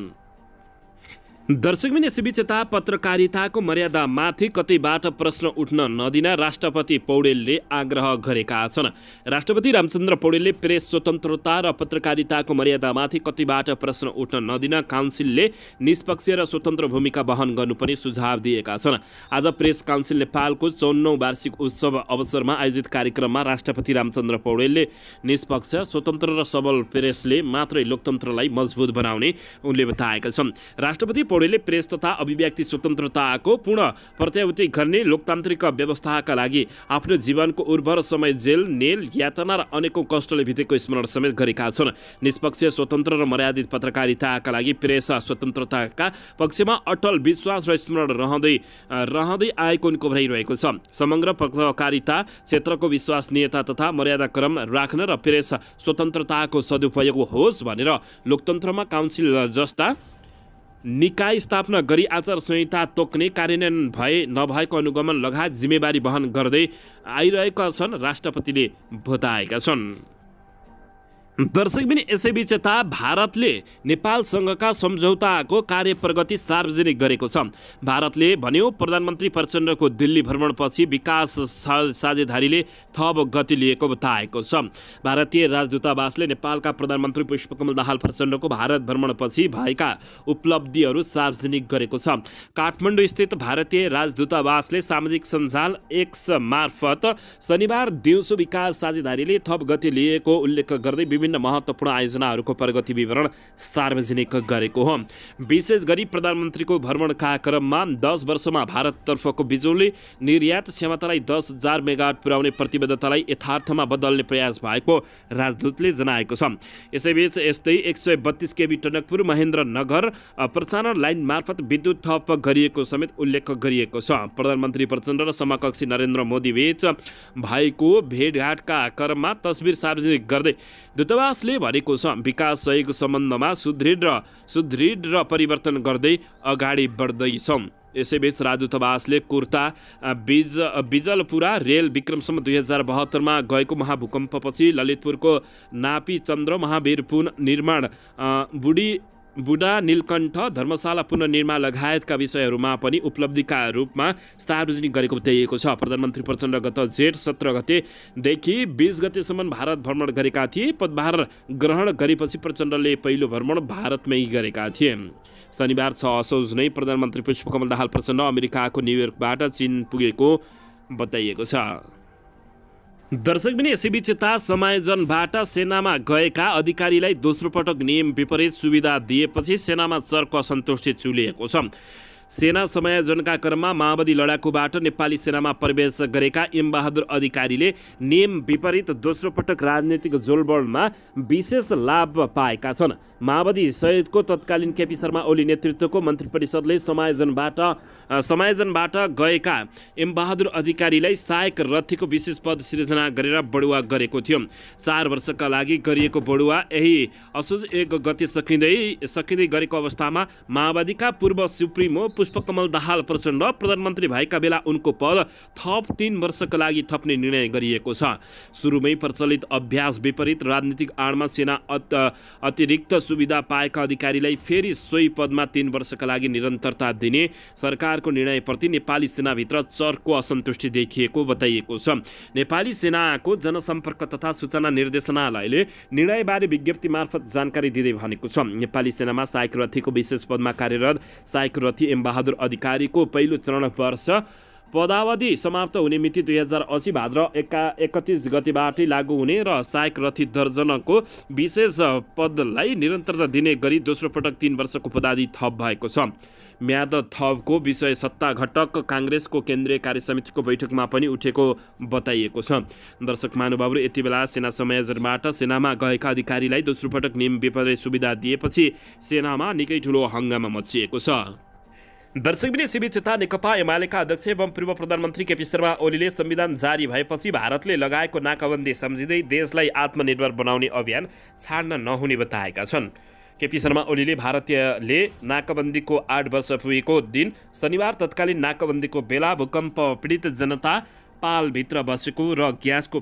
दर्शकबिन यसैबीच यता पत्रकारिताको मर्यादामाथि कतैबाट प्रश्न उठ्न नदिन राष्ट्रपति पौडेलले आग्रह गरेका छन्। राष्ट्रपति रामचन्द्र पौडेलले प्रेस स्वतन्त्रता र पत्रकारिताको मर्यादामाथि कतैबाट प्रश्न उठ्न नदिन काउन्सिलले निष्पक्ष र स्वतन्त्र भूमिका वहन गर्नुपर्ने सुझाव दिएका छन्। आज प्रेस काउन्सिल नेपालको 54औं वार्षिक उत्सव अवसरमा आयोजित कार्यक्रममा राष्ट्रपति रामचन्द्र पौडेलले निष्पक्ष स्वतन्त्र र सबल प्रेसले मात्रै लोकतन्त्रलाई मजबुत बनाउने उनले बताएका छन्। राष्ट्रपति पौडेलले प्रेस तथा अभिव्यक्ति स्वतन्त्रताको पूर्ण प्रत्याभूति गर्ने लोकतान्त्रिक व्यवस्थाका लागि आफ्नो जीवनको उर्वर समय जेल नेल यातना र अनेकौं कष्टले बितेको स्मरण समेत गरेका छन्। निष्पक्ष स्वतन्त्र र मर्यादित पत्रकारिताका लागि प्रेस स्वतन्त्रताका पक्षमा अटल विश्वास र स्मरण रहँदै आएको उनको भनाइरहेको छ। समग्र पत्रकारिता क्षेत्रको विश्वसनीयता तथा मर्यादाक्रम राख्न र प्रेस स्वतन्त्रताको सदुपयोग होस् भनेर लोकतन्त्रमा काउन्सिल जस्ता निकाय स्थापना गरी आचार संहिता तोक्ने कार्यान्वयन भए नभएको अनुगमन लगायत जिम्मेवारी वहन गर्दै आइरहेका छन् राष्ट्रपतिले बताएका छन्। दर्शकबिन यसैबीच यता भारतले नेपालसँगका सम्झौताको कार्य प्रगति सार्वजनिक गरेको छ। भारतले भन्यो प्रधानमन्त्री प्रचण्डको दिल्ली भ्रमणपछि विकास साझेदारीले थप गति लिएको बताएको छ। भारतीय राजदूतावासले नेपालका प्रधानमन्त्री पुष्पकमल दाहाल प्रचण्डको भारत भ्रमणपछि भएका उपलब्धिहरू सार्वजनिक गरेको छ। काठमाडौँ स्थित भारतीय राजदूतावासले सामाजिक सञ्जाल एक्स मार्फत शनिबार दिउँसो विकास साझेदारीले थप गति लिएको उल्लेख गर्दै विभिन्न महत्त्वपूर्ण आयोजनाहरूको प्रगति विवरण सार्वजनिक गरेको हो। विशेष गरी प्रधानमन्त्रीको भ्रमणका क्रममा 10 वर्षमा भारततर्फको बिजुली निर्यात क्षमतालाई 10,000 मेगावाट पुर्याउने प्रतिबद्धतालाई यथार्थमा बदल्ने प्रयास भएको राजदूतले जनाएको छ। यसैबीच यस्तै 132 केबी टनकपुर महेन्द्रनगर प्रसारण लाइन मार्फत विद्युत थप गरिएको समेत उल्लेख गरिएको छ। प्रधानमन्त्री प्रचण्ड र समकक्षी नरेन्द्र मोदी बीच भएको भेटघाटका क्रममा तस्बिर सार्वजनिक गर्दै दूतावासले भनेको छ विकास सहयोग सम्बन्धमा सुदृढ र परिवर्तन गर्दै अगाडि बढ्दैछौँ। यसैबीच राजदूतावासले कुर्ता बिजलपुरा रेल विक्रमसम्म 2072 गएको महाभूकम्पपछि ललितपुरको नापी चन्द्र महावीरपुल निर्माण बुढा नीलकण्ठ धर्मशाला पुनर्निर्माण लगायतका विषयहरूमा पनि उपलब्धिका रूपमा सार्वजनिक गरेको बताइएको छ। प्रधानमन्त्री प्रचण्ड गत जेठ 17 गतेदेखि 20 गतेसम्म भारत भ्रमण गरेका थिए। पदभार ग्रहण गरेपछि प्रचण्डले पहिलो भ्रमण भारतमै गरेका थिए। शनिबार 6 असोज नै प्रधानमन्त्री पुष्पकमल दाहाल प्रचण्ड अमेरिकाको न्युयोर्कबाट चीन पुगेको बताइएको छ। दर्शकबिन यसैबीच यता समायोजनबाट सेनामा गएका अधिकारीलाई दोस्रो पटक नियम विपरीत सुविधा दिएपछि सेनामा चर्को असन्तुष्टि चुलिएको छ। सेना समायोजनका क्रममा माओवादी लडाकुबाट नेपाली सेनामा प्रवेश गरेका एमबहादुर अधिकारीले नियम विपरीत दोस्रो पटक राजनीतिक जोलबलमा विशेष लाभ पाएका छन्। माओवादी सहितको तत्कालीन केपी शर्मा ओली नेतृत्वको मन्त्री परिषदले समायोजनबाट गएका एमबहादुर अधिकारीलाई सहायक रथीको विशेष पद सिर्जना गरेर बढुवा गरेको थियो। 4 वर्षका लागि गरिएको बढुवा यही असोज 1 गते सकिँदै गरेको अवस्थामा माओवादीका पूर्व सुप्रिमो पुष्पकमल दाहाल प्रचण्ड प्रधानमन्त्री भएका बेला उनको पद थप 3 वर्षका लागि थप्ने निर्णय गरिएको छ। सुरुमै प्रचलित अभ्यास विपरीत राजनीतिक आडमा सेना अतिरिक्त सुविधा पाएका अधिकारीलाई फेरि सोही पदमा 3 वर्षका लागि निरन्तरता दिने सरकारको निर्णयप्रति नेपाली सेनाभित्र चर्को असन्तुष्टि देखिएको बताइएको छ। नेपाली सेनाको जनसम्पर्क तथा सूचना निर्देशनालयले निर्णयबारे विज्ञप्ति मार्फत जानकारी दिँदै भनेको छ नेपाली सेनामा सहायक रथीको विशेष पदमा कार्यरत सहायक रथी एमबहादुर अधिकारीको पहिलो चरण वर्ष पदावधि समाप्त हुने मिति 2080 भाद्र 31 गतेबाटै लागू हुने र सहायक रथी दर्जनको विशेष पदलाई निरन्तरता दिने गरी दोस्रो पटक 3 वर्षको पदावधि थप भएको छ। म्याद थपको विषय सत्ता घटक काङ्ग्रेसको केन्द्रीय कार्य समितिको बैठकमा पनि उठेको बताइएको छ। दर्शक महानुभावहरू, यति बेला सेना समायोजनबाट सेनामा गएका अधिकारीलाई दोस्रो पटक नियम विपरीत सुविधा दिएपछि सेनामा निकै ठुलो हङ्गामा मचिएको छ। दर्शकबिन यसैबीच यता नेकपा एमालेका अध्यक्ष एवं पूर्व प्रधानमन्त्री केपी शर्मा ओलीले संविधान जारी भएपछि भारतले लगाएको नाकाबन्दी सम्झिँदै देशलाई आत्मनिर्भर बनाउने अभियान छाड्न नहुने बताएका छन्। केपी शर्मा ओलीले भारतीयले नाकाबन्दीको 8 वर्ष पुगेको दिन शनिबार तत्कालीन नाकाबन्दीको बेला भूकम्प पीडित जनता पालभित्र बसेको र ग्यासको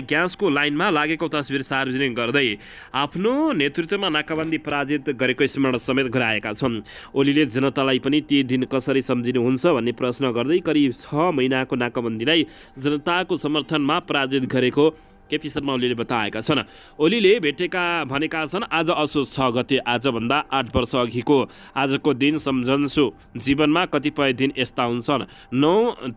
ग्यासको लाइनमा लागेको तस्बिर सार्वजनिक गर्दै आफ्नो नेतृत्वमा नाकाबन्दी पराजित गरेको स्मरण समेत गराएका छन्। ओलीले जनतालाई पनि ती दिन कसरी सम्झिनुहुन्छ भन्ने प्रश्न गर्दै करिब 6 महिनाको नाकाबन्दीलाई जनताको समर्थनमा पराजित गरेको केपी शर्मा ओलीले बताएका छन्। ओलीले भनेका छन् आज असोज 6 गते आजभन्दा 8 वर्ष अघिको आजको दिन सम्झन्छु। जीवनमा कतिपय दिन यस्ता हुन्छन्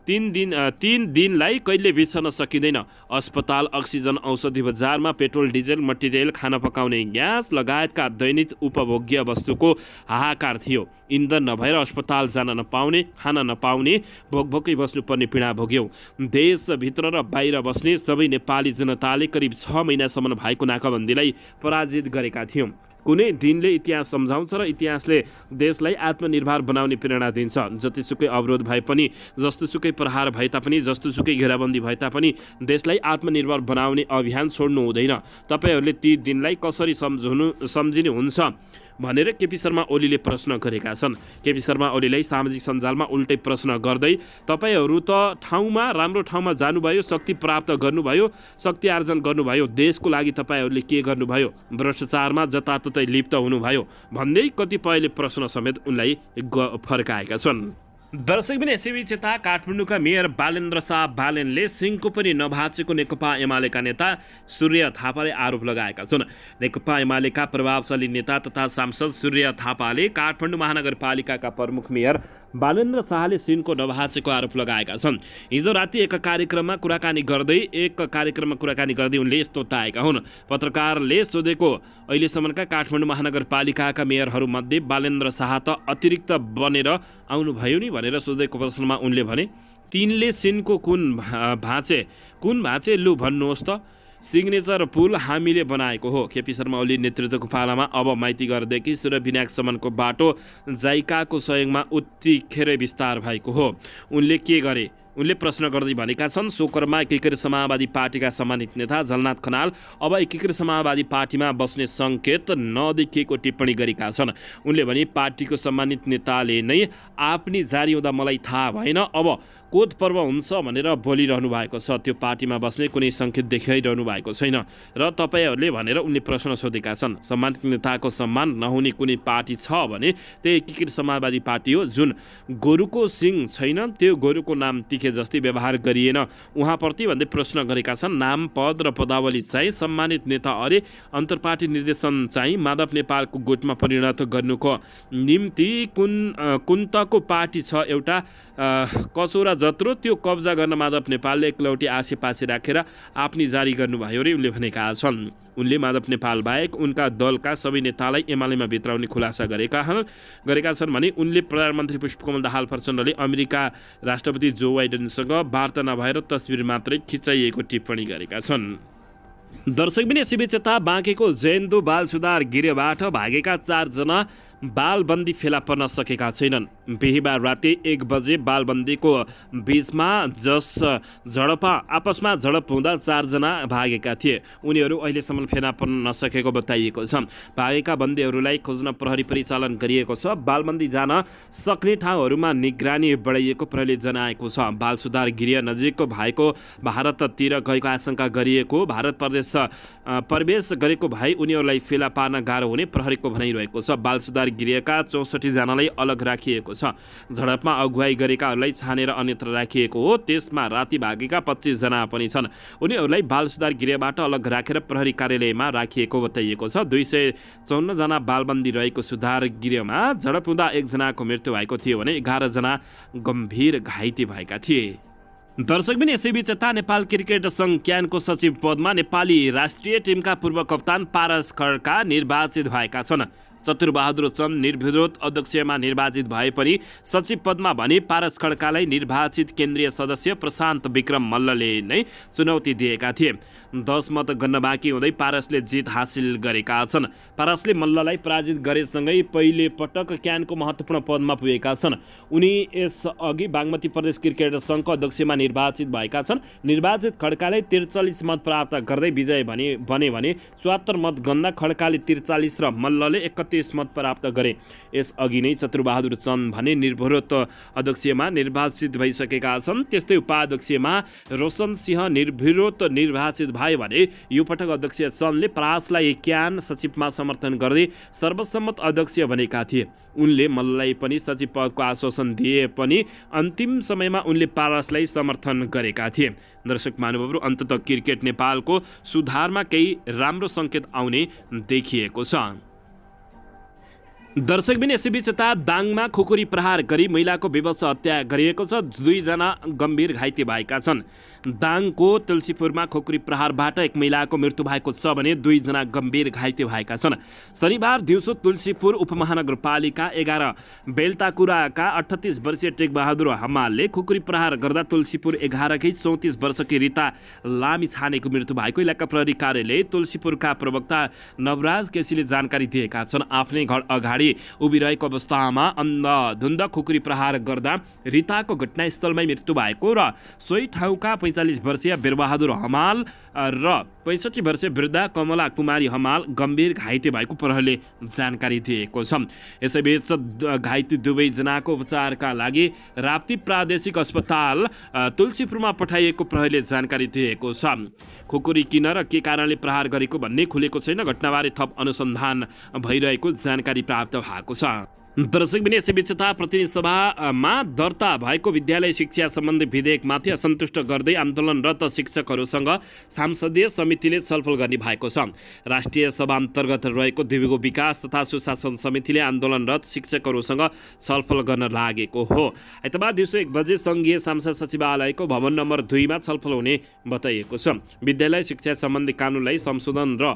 3 दिनलाई कहिले बिर्सन सकिँदैन। अस्पताल, अक्सिजन, औषधि बजारमा पेट्रोल, डिजेल, मट्टितेल, खाना पकाउने ग्यास लगायतका दैनिक उपभोग्य वस्तुको हाहाकार थियो। इन्धन नभएर अस्पताल जान नपाउने, खाना नपाउने, भोकभोकै बस्नुपर्ने पीडा भोग्यौँ। देशभित्र र बाहिर बस्ने सबै नेपाली जनताले करिब 6 महिनासम्म भएको नाकाबन्दीलाई पराजित गरेका थियौँ। कुनै दिनले इतिहास सम्झाउँछ र इतिहासले देशलाई आत्मनिर्भर बनाउने प्रेरणा दिन्छ। जतिसुकै अवरोध भए पनि, जस्तोसुकै प्रहार भए तापनि, जस्तोसुकै घेराबन्दी भए तापनि देशलाई आत्मनिर्भर बनाउने अभियान छोड्नु हुँदैन। तपाईहरूले ती दिनलाई कसरी सम्झिनुहुन्छ भनेर केपी शर्मा ओलीले प्रश्न गरेका छन्। केपी शर्मा ओलीलाई सामाजिक सञ्जालमा उल्टै प्रश्न गर्दै तपाईहरू त राम्रो ठाउँमा जानुभयो, शक्ति प्राप्त गर्नुभयो, शक्ति आर्जन गर्नुभयो, देशको लागि तपाईँहरूले के गर्नुभयो, भ्रष्टाचारमा जताततै लिप्त हुनुभयो भन्दै कतिपयले प्रश्न समेत उनलाई फर्काएका छन्। दर्शक पनि यसैबीच यता काठमाडौँका मेयर बालेन्द्र शाह बालेनले सिंहको पनि नभाचेको नेकपा एमालेका नेता सूर्य थापाले आरोप लगाएका छन्। नेकपा एमालेका प्रभावशाली नेता तथा सांसद सूर्य थापाले काठमाडौँ महानगरपालिकाका प्रमुख मेयर बालेन्द्र शाहले सिंहको नभाचेको आरोप लगाएका छन्। हिजो राति एक कार्यक्रममा कुराकानी गर्दै उनले यस्तो बताएका हुन्। पत्रकारले सोधेको अहिलेसम्मका काठमाडौँ महानगरपालिकाका मेयरहरूमध्ये बालेन्द्र शाह त अतिरिक्त बनेर आउनुभयो नि भनेर सोधेको प्रश्नमा उनले भने, तिनले सिनको कुन भाँचे लु भन्नुहोस् त, सिग्नेचर पुल हामीले बनाएको हो। केपी शर्मा ओली नेतृत्वको पालामा अब माइतीघरदेखि सूर्यविनायकसम्मको बाटो जाइकाको सहयोगमा उत्तिखेरै विस्तार भएको हो। उनले के गरे? उनले प्रश्न गर्दै भनेका छन्, सोकरमा एकीकृत समाजवादी पार्टीका सम्मानित नेता झलनाथ खनाल अब एकीकृत समाजवादी पार्टीमा बस्ने सङ्केत नदेखिएको टिप्पणी गरेका छन्। उनले भने, पार्टीको सम्मानित नेताले नै आफ्नी जारी हुँदा मलाई थाहा भएन, अब कोद पर्व हुन्छ भनेर बोलिरहनु भएको छ, त्यो पार्टीमा बस्ने कुनै सङ्केत देखाइरहनु भएको छैन र तपाईँहरूले भनेर उनले प्रश्न सोधेका छन्। सम्मानित नेताको सम्मान नहुने कुनै पार्टी छ भने त्यो एकीकृत समाजवादी पार्टी हो। जुन गोरुको सिङ छैन त्यो गोरुको नाम तिखे जस्तै व्यवहार गरिएन उहाँप्रति भन्दै प्रश्न गरेका छन्। नाम, पद र पदावली चाहिँ सम्मानित नेता अरे, अन्तर्पार्टी निर्देशन चाहिँ माधव नेपालको गुटमा परिणत गर्नुको निम्ति कुन्तको पार्टी छ एउटा कचौरा जत्रो, त्यो कब्जा गर्न माधव नेपालले एकलौटी आसेपासे राखेर आफ्नी जारी गर्नुभयो रे उनले भनेका छन्। उनले माधव नेपाल बाहेक उनका दलका सबै नेतालाई एमालेमा भित्राउने खुलासा गरेका छन् भने उनले प्रधानमन्त्री पुष्पकमल दाहाल प्रचण्डले अमेरिका राष्ट्रपति जो बाइडेनसँग वार्ता नभएर तस्बिर मात्रै खिचाइएको टिप्पणी गरेका छन्। दर्शक पनि यसैबीच यता बाँकेको जयन्दु बाल सुधार गृहबाट भागेका 4 जना बालबन्दी फेला पर्न सकेका छैनन्। बिहिबार राति 1 बजे बालबन्दीको बीचमा आपसमा झडप हुँदा 4 जना भागेका थिए। उनीहरू अहिलेसम्म फेला पर्न नसकेको बताइएको छ। भागेका बन्दीहरूलाई खोज्न प्रहरी परिचालन गरिएको छ। बालबन्दी जान सक्ने ठाउँहरूमा निगरानी बढाइएको प्रहरीले जनाएको छ। बाल सुधार गृह नजिक भएको भारततिर गएको आशंका गरिएको भारत प्रवेश गरेको भए उनीहरूलाई फेला पार्न गाह्रो हुने प्रहरीको भनाइरहेको छ। बाल सुधार गृहका 64 जनालाई अलग राखिएको छ। झडपमा अगुवाई गरेकाहरूलाई छानेर अन्यत्र राखिएको हो। त्यसमा राति भागेका 25 जना पनि छन्। उनीहरूलाई बाल सुधार गृहबाट अलग राखेर प्रहरी कार्यालयमा राखिएको बताइएको छ। 254 जना बालबन्दी रहेको सुधार गृहमा झडप हुँदा 1 जनाको मृत्यु भएको थियो भने 11 जना गम्भीर घाइते भएका थिए। दर्शक पनि यसैबीच यता नेपाल क्रिकेट सङ्घ क्यानको सचिव पदमा नेपाली राष्ट्रिय टिमका पूर्व कप्तान पारस खड्का निर्वाचित भएका छन्। चतुरबहादुर चन्द निर्विरोध अध्यक्षमा निर्वाचित भए पनि सचिव पदमा भने पारस खड्कालाई निर्वाचित केन्द्रीय सदस्य प्रशान्त विक्रम मल्लले नै चुनौती दिएका थिए। 10 मत गन्न बाँकी हुँदै पारसले जित हासिल गरेका छन्। पारसले मल्ललाई पराजित गरेसँगै पहिले पटक क्यानको महत्त्वपूर्ण पदमा पुगेका छन्। उनी यसअघि बागमती प्रदेश क्रिकेट सङ्घको अध्यक्षमा निर्वाचित भएका छन्। निर्वाचित खड्काले 43 मत प्राप्त गर्दै विजय बने भने 74 मत गन्दा खड्काले 43 र मल्लले 31 मत प्राप्त गरे। यसअघि नै चतुरबहादुर चन्द भने निर्विरोध अध्यक्षमा निर्वाचित भइसकेका छन्। त्यस्तै उपाध्यक्षमा रोशन सिंह निर्विरोध निर्वाचित भए भने यो पटक अध्यक्ष चन्दले पारसलाई क्यान सचिवमा समर्थन गर्दै सर्वसम्मत अध्यक्ष बनेका थिए। उनले मल्ललाई पनि सचिव पदको आश्वासन दिए पनि अन्तिम समयमा उनले पारसलाई समर्थन गरेका थिए। दर्शक महानुभावहरू, अन्ततः क्रिकेट नेपालको सुधारमा केही राम्रो सङ्केत आउने देखिएको छ। दर्शक पनि यसैबीच यता दाङमा खुकुरी प्रहार गरी महिलाको विवश हत्या गरिएको छ। 2 जना गम्भीर घाइते भएका छन्। दाङको तुलसीपुरमा खुकुरी प्रहारबाट एक महिलाको मृत्यु भएको छ भने 2 जना गम्भीर घाइते भएका छन्। शनिबार दिउँसो तुलसीपुर उपमहानगरपालिका 11 बेलताकुराका 38 वर्षीय टेकबहादुर हमालले खुकुरी प्रहार गर्दा तुलसीपुर 11 कै 34 वर्षकी रिता लामी छानेको मृत्यु भएको इलाका प्रहरी कार्यालय तुलसीपुरका प्रवक्ता नवराज केसीले जानकारी दिएका छन्। आफ्नै घर अगाडि उभिरहेको अवस्थामा अन्धधुन्द खुकुरी प्रहार गर्दा रिताको घटनास्थलमै मृत्यु भएको र सोही ठाउँका ४३ वर्षीय बिरबहादुर हमाल र ६५ वर्षीय वृद्धा कमला कुमारी हमाल गम्भीर घाइते भएको प्रहरीले जानकारी दिएको छ। यसैबीच घाइते दुवैजनाको उपचारका लागि राप्ती प्रादेशिक अस्पताल तुलसीपुरमा पठाइएको प्रहरीले जानकारी दिएको छ। खुकुरी किन र के कारणले प्रहार गरेको भन्ने खुलेको छैन। घटनाबारे थप अनुसन्धान भइरहेको जानकारी प्राप्त भएको छ। दर्शकबिन यसैबीच प्रतिनिधि सभामा दर्ता भएको विद्यालय शिक्षा सम्बन्धी विधेयकमाथि असन्तुष्ट गर्दै आन्दोलनरत शिक्षकहरूसँग सांसदीय समितिले छलफल गर्ने भएको छ। राष्ट्रिय सभा अन्तर्गत रहेको दिव्यको विकास तथा सुशासन समितिले आन्दोलनरत शिक्षकहरूसँग छलफल गर्न लागेको हो। आइतबार दिउँसो 1 बजे सङ्घीय संसद सचिवालयको भवन नम्बर 2 मा छलफल हुने बताइएको छ। विद्यालय शिक्षा सम्बन्धी कानुनलाई संशोधन र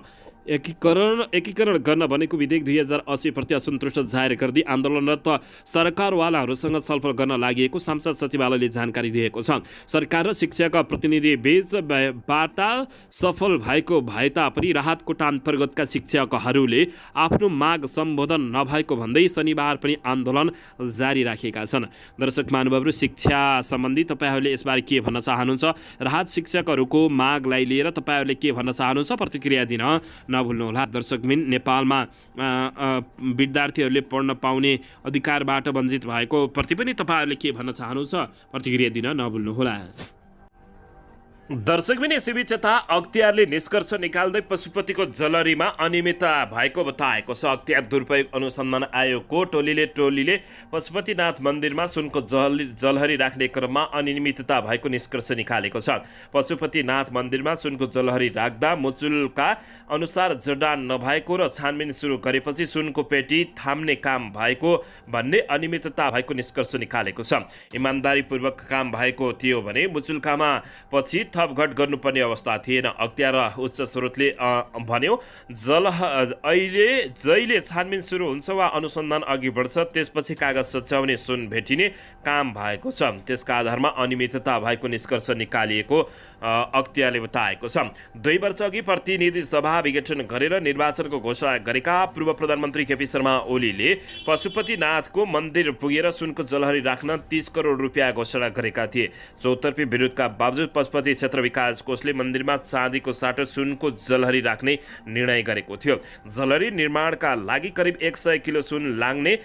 एकीकरण गर्न भनेको विधेयक 2080 प्रति असन्तुष्ट जाहेर गर्दै आन्दोलनरत सरकारवालाहरूसँग छलफल गर्न लागि संसद सचिवालयले जानकारी दिएको छ। सरकार र शिक्षाका प्रतिनिधि बीच वार्ता सफल भएको भए तापनि राहत कोटा अन्तर्गतका शिक्षकहरूले आफ्नो माग सम्बोधन नभएको भन्दै शनिबार पनि आन्दोलन जारी राखेका छन्। दर्शक महानुभावहरू, शिक्षा सम्बन्धी तपाईँहरूले यसबारे के भन्न चाहनुहुन्छ? राहत शिक्षकहरूको मागलाई लिएर तपाईँहरूले के भन्न चाहनुहुन्छ? प्रतिक्रिया दिन नभुल्नुहोला। दर्शकबिन, नेपालमा विद्यार्थीहरूले पढ्न पाउने अधिकारबाट वञ्चित भएको प्रति पनि तपाईँहरूले के भन्न चाहनुहुन्छ? प्रतिक्रिया दिन नभुल्नुहोला। दर्शकबिन यसैबीच यता अख्तियारले निष्कर्ष निकाल्दै पशुपतिको जलहरीमा अनियमितता भएको बताएको छ। अख्तियार दुरुपयोग अनुसन्धान आयोगको टोलीले पशुपतिनाथ मन्दिरमा सुनको जलहरी राख्ने क्रममा अनियमितता भएको निष्कर्ष निकालेको छ। पशुपतिनाथ मन्दिरमा सुनको जलहरी राख्दा मुचुल्का अनुसार जडान नभएको र छानबिन सुरु गरेपछि सुनको पेटी थाम्ने काम भएको भन्ने अनियमितता भएको निष्कर्ष निकालेको छ। इमान्दारीपूर्वक काम भएको थियो भने मुचुल्कामा पछि थपघट गर्नुपर्ने अवस्था थिएन। अख्तियार उच्च स्रोतले भन्यो, जहिले छानबिन सुरु हुन्छ वा अनुसन्धान अघि बढ्छ त्यसपछि कागज सच्याउने सुन भेटिने काम भएको छ। त्यसका आधारमा अनियमितता भएको निष्कर्ष निकालिएको अख्तियारले बताएको छ। 2 वर्ष अघि प्रतिनिधि सभा विघटन गरेर निर्वाचनको घोषणा गरेका पूर्व प्रधानमन्त्री केपी शर्मा ओलीले पशुपतिनाथको मन्दिर पुगेर सुनको जलहरी राख्न 30 करोड रुपियाँ घोषणा गरेका थिए। चौतर्फी विरोधका बावजुद पशुपति क्षेत्र विकास कोषले मन्दिरमा चाँदीको साटो सुनको जलहरी राख्ने निर्णय गरेको थियो। जलहरी निर्माणका लागि करिब 100 किलो सुन लाग्ने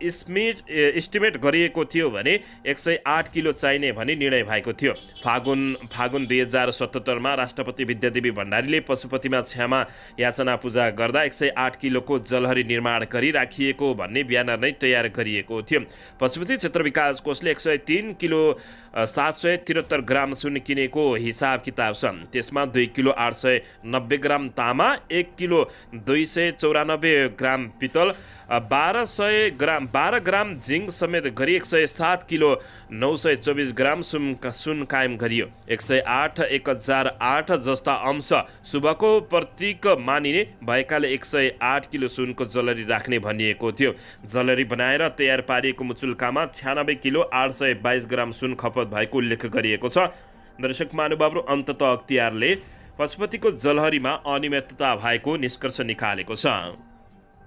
इस्टिमेट गरिएको थियो भने 108 किलो चाहिने भनी निर्णय भएको थियो। फागुन 2077 मा राष्ट्रपति विद्यादेवी भण्डारीले पशुपतिमा क्षमा याचना पूजा गर्दा 108 किलोको जलहरी निर्माण गरी राखिएको भन्ने ब्यानर नै तयार गरिएको थियो। पशुपति क्षेत्र विकास कोषले 103 किलो 773 ग्राम सुन किनेको हिसाब किताब छ। त्यसमा 2 किलो 890 ग्राम तामा, 1 किलो 294 ग्राम पितल, 12 ग्राम जिङ्क समेत गरी 107 किलो 924 ग्राम सुन कायम गरियो। 1008 जस्ता अंश शुभको प्रतीक मानिने भएकाले 108 किलो सुनको जलहरी राख्ने भनिएको थियो। जलहरी बनाएर तयार पारिएको मुचुल्कामा 96 किलो 822 ग्राम सुन खपत भएको उल्लेख गरिएको छ। दर्शक महानुभावहरू, अन्ततः अख्तियारले पशुपतिको जलहरीमा अनियमितता भएको निष्कर्ष निकालेको छ।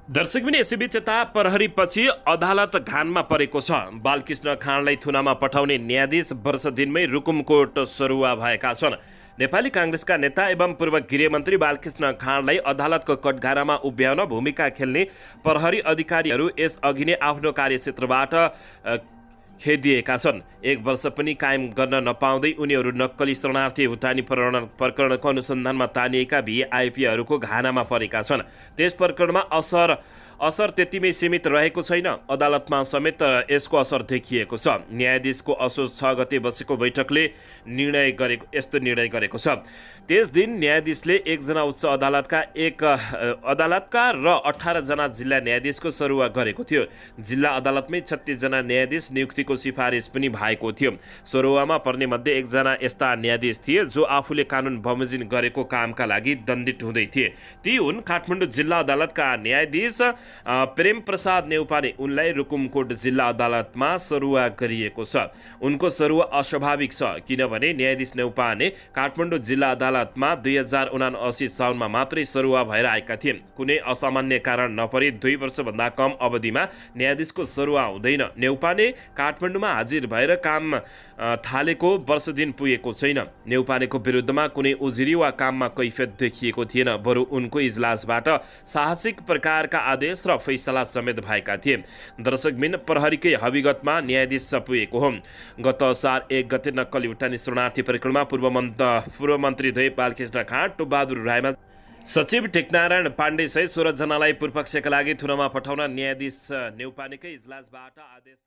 दर्शकबिन यसैबीच यता प्रहरीपछि अदालत घानमा परेको छ। बालकृष्ण खाँडलाई थुनामा पठाउने न्यायाधीश वर्ष दिनमै रुकुमकोट सरुवा भएका छन्। नेपाली काङ्ग्रेसका नेता एवं पूर्व गृहमन्त्री बालकृष्ण खाँडलाई अदालतको कठघारामा उभ्याउन भूमिका खेल्ने प्रहरी अधिकारीहरू यस अघि नै आफ्नो कार्यक्षेत्रबाट खेदिएका छन्। 1 वर्ष पनि कायम गर्न नपाउँदै उनीहरू नक्कली शरणार्थी भुटानी प्रकरणको अनुसन्धानमा तानिएका भिआइपीहरूको घानामा परेका छन्। त्यस प्रकरणमा असर त्यतिमै सीमित रहेको छैन। अदालतमा समेत यसको असर देखिएको छ। न्यायाधीशको असोज 6 गते बसेको बैठकले यस्तो निर्णय गरेको छ। त्यस दिन न्यायाधीशले 1 जना उच्च अदालतका र 18 जना जिल्ला न्यायाधीशको सरुवा गरेको थियो। जिल्ला अदालतमै 36 जना न्यायाधीश नियुक्तिको सिफारिस पनि भएको थियो। सरुवामा पर्ने मध्ये 1 जना यस्ता न्यायाधीश थिए जो आफूले कानुन बमोजिम गरेको कामका लागि दण्डित हुँदै थिए। ती हुन् काठमाडौँ जिल्ला अदालतका न्यायाधीश प्रेम प्रसाद नेउपाने उनलाई रुकुमकोट जिल्ला अदालतमा सरुवा गरिएको छ। उनको सरुवा अस्वाभाविक छ किनभने न्यायाधीश नेउपाने काठमाडौँ जिल्ला अदालतमा 2079 साउनमा मात्रै सरुवा भएर आएका थिए। कुनै असामान्य कारण नपरे 2 वर्षभन्दा कम अवधिमा न्यायाधीशको सरुवा हुँदैन। नेउपाने काठमाडौँमा हाजिर भएर काम थालेको वर्ष दिन पुगेको छैन। नेउपानेको विरुद्धमा कुनै उजुरी वा काममा कैफियत देखिएको थिएन, बरु उनको इजलासबाट साहसिक प्रकारका आदेश र फैसला समेत भएका थिए। दर्शकबिन प्रहरीकै हविगतमा न्यायाधीश पुगेको हो। गत असार 1 गते नक्कली उठानी शरणार्थी प्रकरणमा पूर्व मन्त्री द्वय बालकृष्ण खाँट, टोपबहादुर रायमा सचिव टेकनारायण पाण्डे सहित 16 जनालाई पूर्वपक्षका लागि थुनामा पठाउन न्यायाधीश नेउपानेकै इजलासबाट आदेश